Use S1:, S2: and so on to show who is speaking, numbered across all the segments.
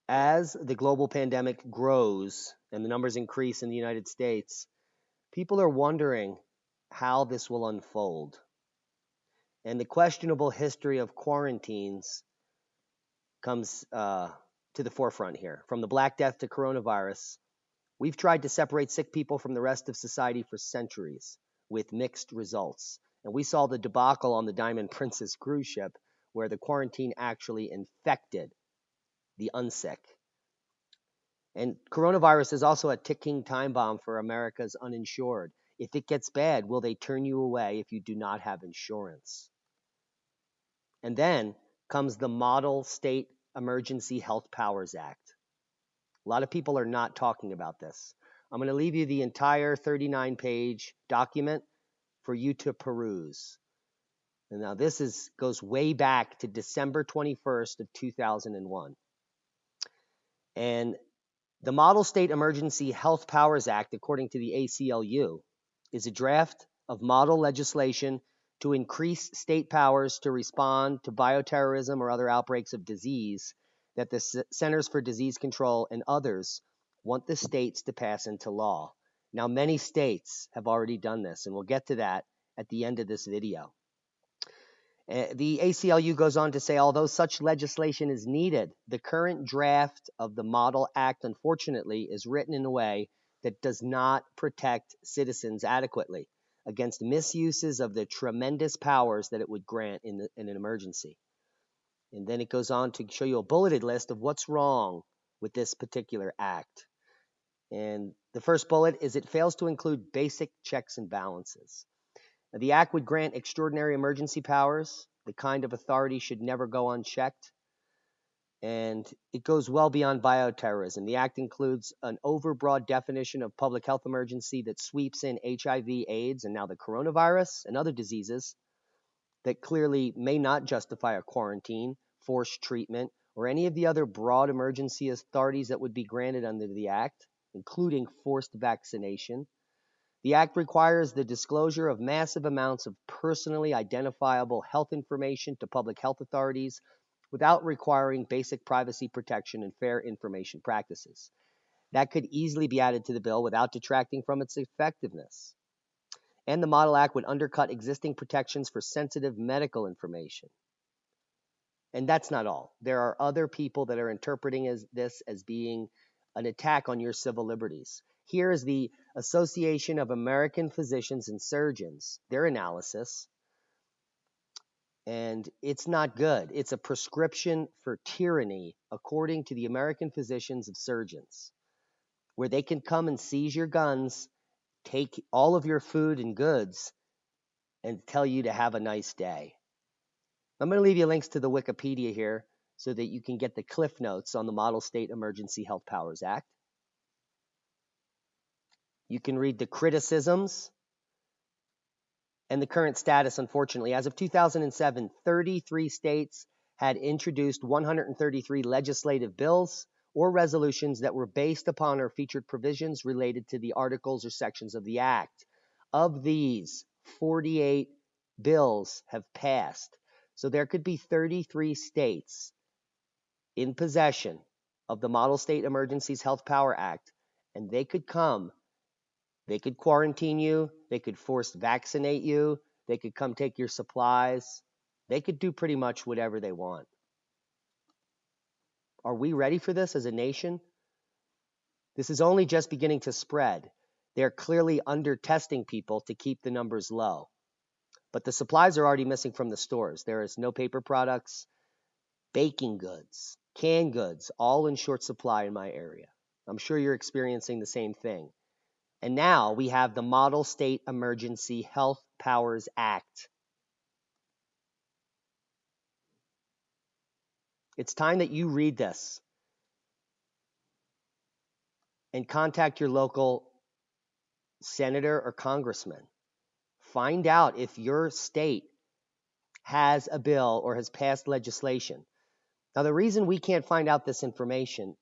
S1: As the global pandemic grows and the numbers increase in the United States, people are wondering how this will unfold. And the questionable history of quarantines comes to the forefront here. From the Black Death to coronavirus, we've tried to separate sick people from the rest of society for centuries with mixed results. And we saw the debacle on the Diamond Princess cruise ship where the quarantine actually infected the unsick. And coronavirus is also a ticking time bomb for America's uninsured. If it gets bad, will they turn you away if you do not have insurance? And then comes the Model State Emergency Health Powers Act. A lot of people are not talking about this. I'm going to leave you the entire 39-page document for you to peruse. And now this goes way back to December 21st of 2001. And the Model State Emergency Health Powers Act, according to the ACLU, is a draft of model legislation to increase state powers to respond to bioterrorism or other outbreaks of disease that the Centers for Disease Control and others want the states to pass into law. Now, many states have already done this, and we'll get to that at the end of this video. The ACLU goes on to say, although such legislation is needed, the current draft of the Model Act, unfortunately, is written in a way that does not protect citizens adequately against misuses of the tremendous powers that it would grant in an emergency. And then it goes on to show you a bulleted list of what's wrong with this particular act. And the first bullet is it fails to include basic checks and balances. Now, the act would grant extraordinary emergency powers. The kind of authority should never go unchecked. And it goes well beyond bioterrorism. The act includes an overbroad definition of public health emergency that sweeps in HIV, AIDS, and now the coronavirus and other diseases that clearly may not justify a quarantine, forced treatment, or any of the other broad emergency authorities that would be granted under the act, including forced vaccination. The act requires the disclosure of massive amounts of personally identifiable health information to public health authorities without requiring basic privacy protection and fair information practices. That could easily be added to the bill without detracting from its effectiveness. And the Model Act would undercut existing protections for sensitive medical information. And that's not all. There are other people that are interpreting this as being an attack on your civil liberties. Here is the Association of American Physicians and Surgeons, their analysis. And it's not good. It's a prescription for tyranny, according to the American Physicians and Surgeons, where they can come and seize your guns, take all of your food and goods, and tell you to have a nice day. I'm going to leave you links to the Wikipedia here so that you can get the cliff notes on the Model State Emergency Health Powers Act. You can read the criticisms and the current status, unfortunately. As of 2007, 33 states had introduced 133 legislative bills or resolutions that were based upon or featured provisions related to the articles or sections of the Act. Of these, 48 bills have passed. So there could be 33 states in possession of the Model State Emergencies Health Power Act, and they could come. They could quarantine you. They could force vaccinate you. They could come take your supplies. They could do pretty much whatever they want. Are we ready for this as a nation? This is only just beginning to spread. They're clearly under-testing people to keep the numbers low. But the supplies are already missing from the stores. There is no paper products, baking goods, canned goods, all in short supply in my area. I'm sure you're experiencing the same thing. And now we have the Model State Emergency Health Powers Act. It's time that you read this and contact your local senator or congressman. Find out if your state has a bill or has passed legislation. Now, the reason we can't find out this information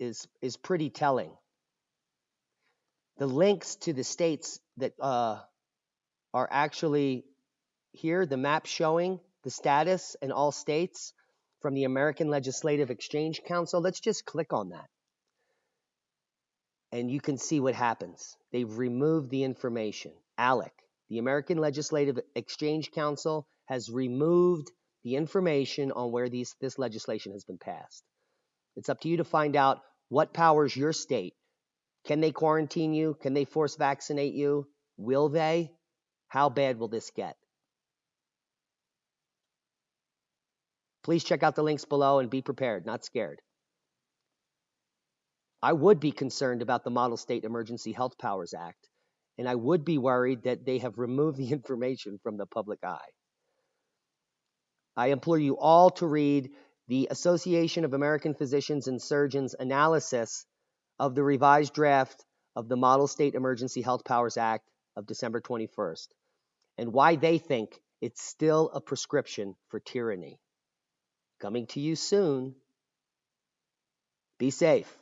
S1: is pretty telling. The links to the states that are actually here, the map showing the status in all states, from the American Legislative Exchange Council, let's just click on that. And you can see what happens. They've removed the information. ALEC, the American Legislative Exchange Council, has removed the information on where this legislation has been passed. It's up to you to find out what powers your state. Can they quarantine you? Can they force vaccinate you? Will they? How bad will this get? Please check out the links below and be prepared, not scared. I would be concerned about the Model State Emergency Health Powers Act, and I would be worried that they have removed the information from the public eye. I implore you all to read the Association of American Physicians and Surgeons analysis of the revised draft of the Model State Emergency Health Powers Act of December 21st, and why they think it's still a prescription for tyranny. Coming to you soon. Be safe.